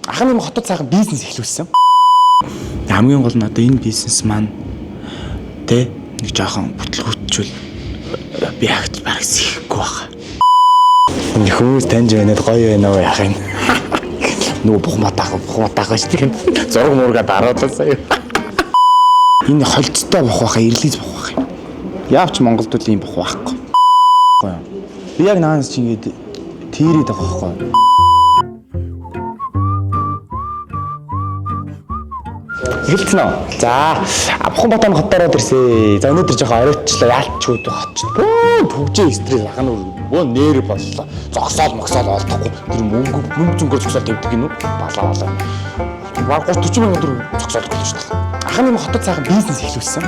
Ахны юм хотод цаахан бизнес эхлүүлсэн. Хамгийн гол нь одоо энэ бизнес маань тэ нэг жоохон бүтлгүүтчүүл би хагт барагс ихгүй байна. Энэ хүмүүс таньж байнад гоё байна уу яах юм. Нөгөө бухматаах шүү дээ. Зураг мурга дараалаа сая. Энэ холцтой бухвахаа ирлиз бухвах юм. Яавч Монголд л ийм бухвах байхгүй. Би яг наанс чи ингээд тийрээд байгаа байхгүй. Эхэлсэн үү? За, Авханбатан хот ороод ирсэн. За өнөөдөр жоохон оройтчлаа. Яалтчгүй хотч. Төвжээ стресс ахна бөө нэр боллоо. Зогсоол олдохгүй. Тэр мөнгө зөнгөөр зогсоол тавьдаг гинүү. Балаа. Баг 30-40 мянган төгрөг зогсоол төлж шүү дээ. Ахны юм хотод цаахан бизнес эхлүүлсэн.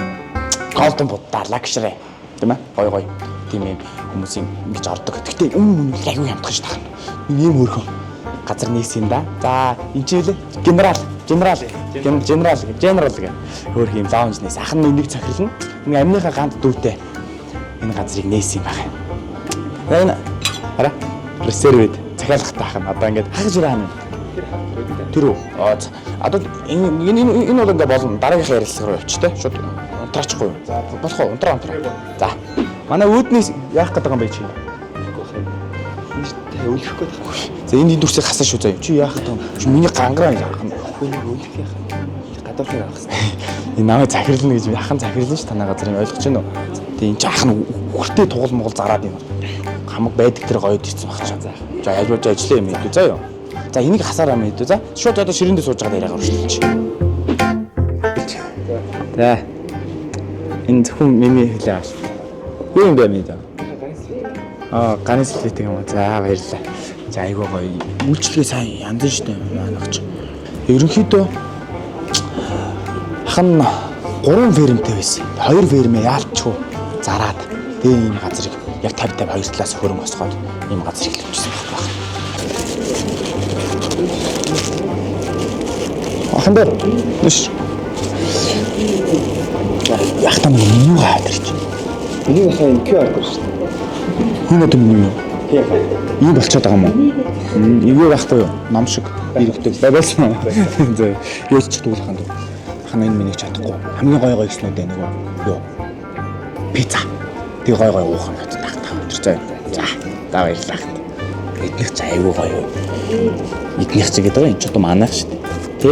Голдон будаа лагшрэ. Тийм ээ? Гой. Тийм юм хүмүүсийн ингэж ордог. Гэхдээ үнэн аягүй ямтах шүү дээ. Ийм өөрхөн газар нийсэн да. За, энэ жийлээ генерал гэх. Хөөх юм лаунж нээс ахын нэг цахирлна. Нэг амныхаа ганц дүүтэй энэ газрыг нээсэн байх юм. Энэ хараа резервэд захиалгатай ахын одоо ингээд хагж ирээ. Тэр үү? Одоо энэ бол ингээд болно. Дараагийнхаа ярилцлага руу явчих те. Шууд унтраачихгүй. За болох уу? Унтраа. За. Манай үүднээс яах гэдэг юм бэ чи? Өлөх гээд байгаа. За энэ дүрсийг хасаа шүү заяа. Чи яах вэ? Чи миний гангараа яах юм? Өлөх яах юм? Гадуурхыг авах хэрэгтэй. Энэ намайг захирлна гэж ахын захирлна ш танаа газрын ойлгож байна уу? Тэгээ энэ жаахан үхэртэй тугал монгол зараад юм. Хамаг байдаг тэр гоёд ийцэн баг чаа. За альбож ажиллаа юм ээ. Заяа. За энийг хасаараа юм ээ. За шууд одоо ширээндээ сууж байгаа яриагаар үргэлжлүүлж. За. Энэ зөвхөн миний хэлээ ааш. Юу юм бэ мэй? Ганы сэлгээтэй юм. За баярлалаа. За айгуу гоё. Үйлчлэгээ сайн янз нь штэ манайч. Ерөнхийдөө хан 3 фермтэй байсан. 2 фермээ яалчгүй зараад тэгээ энэ газрыг яг 50-50 хоёр талаас хөрөнгө осгоод ийм газар эхлүүлчихсэн байна. Ахан дээр биш. Яг та нэг юу хаад ирч. Энийг хаа энэ QR код шүү дээ. Энэ одоо миний юу? Ийм болчиход байгаа юм уу? Эвгүй байхгүй юу? Ном шиг хэрэгтэй байсан. За, юу ч дуулахын дуу. Ахна энэ миний чадахгүй. Хамгийн гой гэснүүд байна нөгөө. Юу? Пицца. Тэг гой уух юм байна. Тагтаа өдөр заа. За, баярлалаа. Эднийх ч айгүй гоё. Эднийх ч гэдэг энэ ч одоо манайх шүү дээ. Тэ?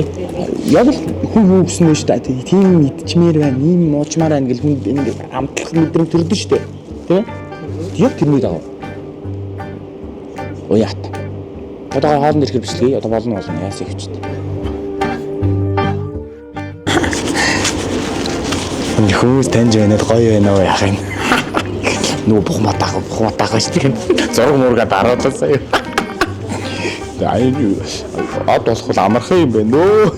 Яг л хүн юу гэсэн бэ шүү дээ. Тийм идчмээр байна, ийм муучмаар байна гэл хүн ингэ амтлах мэдрэмж төрдөн шүү дээ. Тэ? Яг тэрний дагав. Уяат. Одоо хоолнд ирэхээр бичлэгээ одоо болно яасан ихчтэй. Энэ хүмүүс таньж байнад гоё байна уу яах юм. Нөгөө бухматаах шүү дээ. Зураг мурга дараалаа сая. За энэ од болох бол амархан юм байна нөө.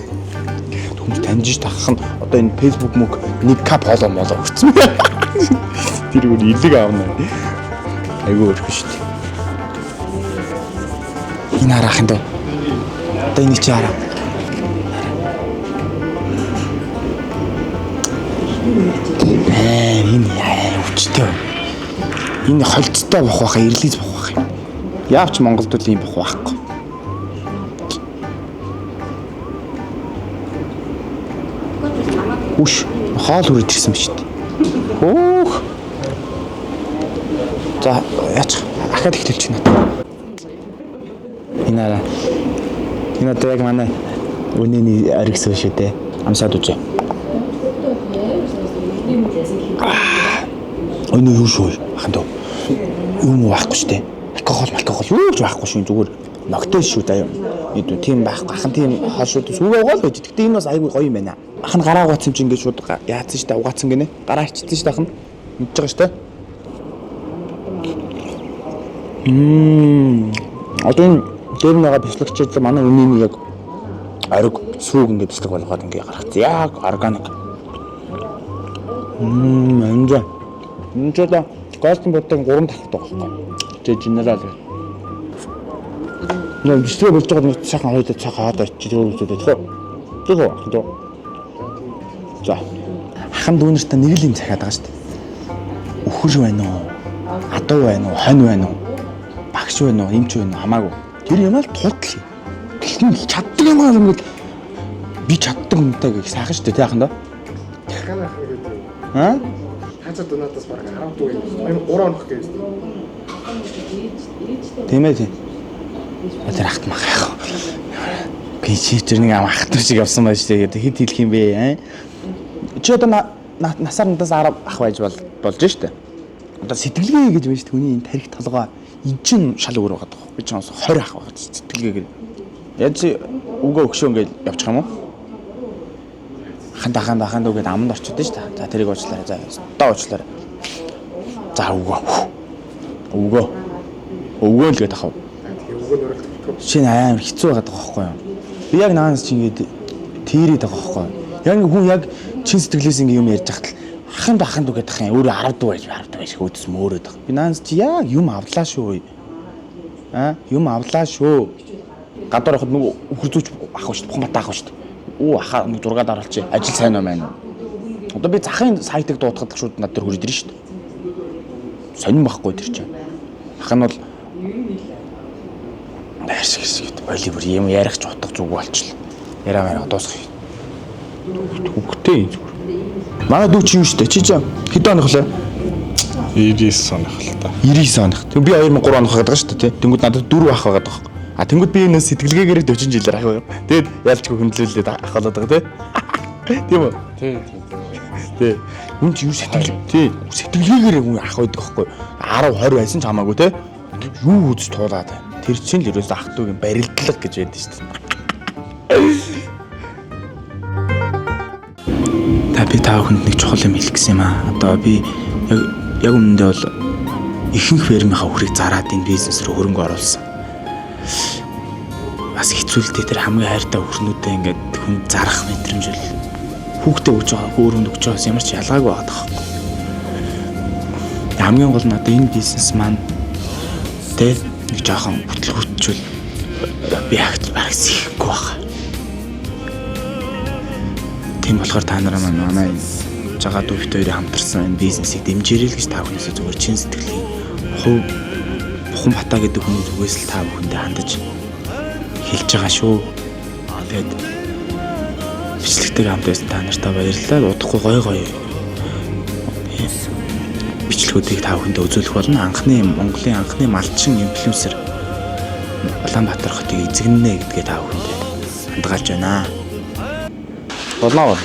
Хүмүүс таньж тахах нь одоо энэ Facebook мөг нэг кап холоо молоо өгсөн. Тэр үр илэг аавна. Айгуу өрхөн шүү дээ. Энэ харах юм даа. Одоо энэ чи хараа. Энэ яа өвчтэй. Энэ холцтой бухвахаа ирлиз бухвах юм. Яавч Монголд л ийм бухвахгүй. Үш хоол хүрэж ирсэн биз дээ. Хөөх. За яач ахад ихтэлж байна. Энэ одоо яг манай үнэний оригсон шүү дээ. Амсаад үжээ. Өнөө юу шүү аханд юм байхгүй шүү дээ. Алкогол юу ч байхгүй шүү зүгээр ногтой шүү даа юм. Эд тийм байхгүй ахын тийм хоолшууд сүүгээ гол байж. Гэтэ энэ бас айгүй гоё юм байна. Ахын гараа угаацсан чинь ингээд шууд яатсан шүү дээ. Угаацсан гинэ. Гараа ичсэн шүү дээ ахын. Мэдж байгаа шүү дээ. Одоо энэ дээр нэга бяцлагчид манай үнэний яг ориг сүүг ингээд бяцлаг болгоод ингээд гаргацсан. Яг органик. Энэ. Энэ ч одоо голдон будын 3 талтай байхгүй. Тэ генерал. Нөө бяцлаг болж байгаа нэг сайхан хоёул цаахаа хаад очиж өөрөөсөө тэгөө. За. Ахан дүүнэртээ нэг л юм захиад байгаа шүү дээ. Өхөр байна уу? Адуу байна уу? Хонь байна уу? Багш байна уу? Эмч байна уу? Хамаагүй. Тэр юм л тултал. бэлтэн чаддаг юм аа юм би чаддаг юмтай гэх сайхан шүү дээ тий яхандаа. Ханах гэдэг. Аа? Хацаа дунатаас бараг 10 дуу юм. 3 хоног гэж. Тийм ээ тийм. Тэр ахт мах яах вэ? Би чи тэр нэг ахтар шиг явсан байж тэгээд хэд хэлэх юм бэ аа? Чи одоо насаар надаас 10 ах байж болж штэ. Одоо сэтгэлгээ гэж байна штэ хүний энэ тарих толгой эн чин шал өөр байгаа даа. Би ч бас 20 ах байгаа сэтгэлгээгээр. Яаж үгөө өгшөө ингээд явчих юм уу? Хандаа үгээд аманд орчод штэ. За тэрийг уучлаарай. За одоо уучлаарай. За өгөө л гээд ахав. Шинэ амар хэцүү байгаа байхгүй юу? Би яг наанаас чи ингээд тийрээд байгаа байхгүй юу? Яг хүн яг чин сэтгэлээс ингэ юм ярьж хахад аханд үгээд ах юм. Өөрөө 10 дуу байж хөөдсөн мөөрөөд байгаа. Би наанаас чи яг юм авлаа шүү. Юм авлаа шүү. Гадуур явахад нэг үхэр зүүч ах шүү. Бухан батаа ах шүү. Ахаа нэг зургаад оруулчих. Ажил сайн уу маань. Одоо би захын сайтыг дуутахад шууд над дээр хурж ирнэ шүү. Сонин байхгүй тэр чинь. Ах нь бол ашиг боливор юм ярих ч утга зүг болчихлоо. Яраа дуусгах. Үгтэй. Манай дүү чи юу штэ? Чи хэд оных лээ? 99 оных л та. 99 оных. Тэг би 2003 оных байгаа шүү дээ. Тэнгүүд надад 4 ах байгаа даа. А тэнгүүд би энэ сэтгэлгээгээр 40 жилээр ах байгаа. Тэгэд ялчгүй хөндлөлээд ах болоод байгаа тий. Тийм үү? Тий. Үн чи юу сэтгэлгээгээр хүн ах байдаг байхгүй. 10 20 байсан ч хамаагүй тий. Юу үз туулаад байна. Тэр чинь л ерөөсөө ах トゥ угийн барилдлага гэж байдаг шүү дээ. Би таа хүнд нэг чухал юм хэлэх гэсэн юм аа. Одоо би яг өмнөдөө бол ихэнх фермийнхаа хүрийг зараад энэ бизнес рүү хөрөнгө оруулсан. Бас хэцүүлдэ тэр хамгийн хайртай хөрнүүдээ ингээд хүн зарах мэдрэмжэл хүүхдээ өгч байгаа, хөрөнд өгч байгаас ямар ч ялгаагүй байгаа байхгүй. Хамгийн гол нь одоо энэ бизнес маань тэ нэг жоохон бүтлгүүтчүүл би хагт бараг сэхгүй байгаа. Тийм болохоор та нараа манай жагаа дүүфт хоёрын хамтарсан энэ бизнесийг дэмжээрэй л гэж та бүхнээс зүгээр чин сэтгэлийн Бухан Батаа гэдэг хүний зүгээс л та бүхэндээ хандаж хэлж байгаа шүү. Тэгээд бичлэгтэйг хамт байсан та нартай баярлалаа. Удахгүй гоё бичлэгүүдийг та бүхэндээ үзүүлэх болно. Монголын анхны малчин инфлюенсер Улаанбаатар хотыг эзэгнэ гэдгээ та бүхэндээ хандгаалж байна. Болоо.